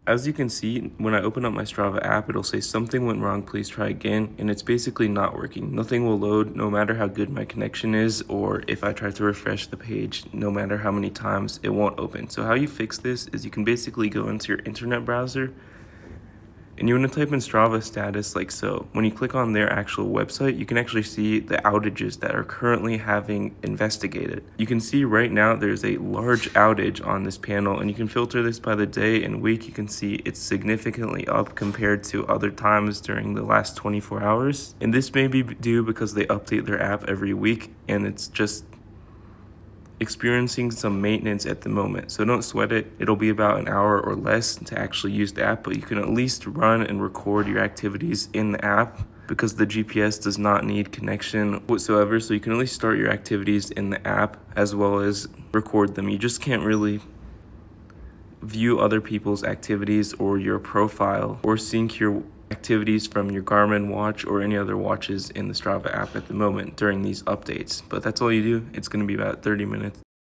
As you can see, when I open up my Strava app, it'll say something went wrong, please try again, and it's basically not working. Nothing will load no matter how good my connection is, or if I try to refresh the page, no matter how many times, it won't open. So how you fix this is you can basically go into your internet browser, and you want to type in Strava status like so. When you click on their actual website, you can actually see the outages that are currently having investigated. You can see right now there's a large outage on this panel, and you can filter this by the day and week. You can see it's significantly up compared to other times during the last 24 hours. And this may be due because they update their app every week, and it's just experiencing some maintenance at the moment. So don't sweat it. It'll be about an hour or less to actually use the app, but you can at least run and record your activities in the app because the GPS does not need connection whatsoever. So you can at least start your activities in the app as well as record them. You just can't really view other people's activities or your profile or sync your activities from your Garmin watch or any other watches in the Strava app at the moment during these updates. But that's all you do. It's going to be about 30 minutes.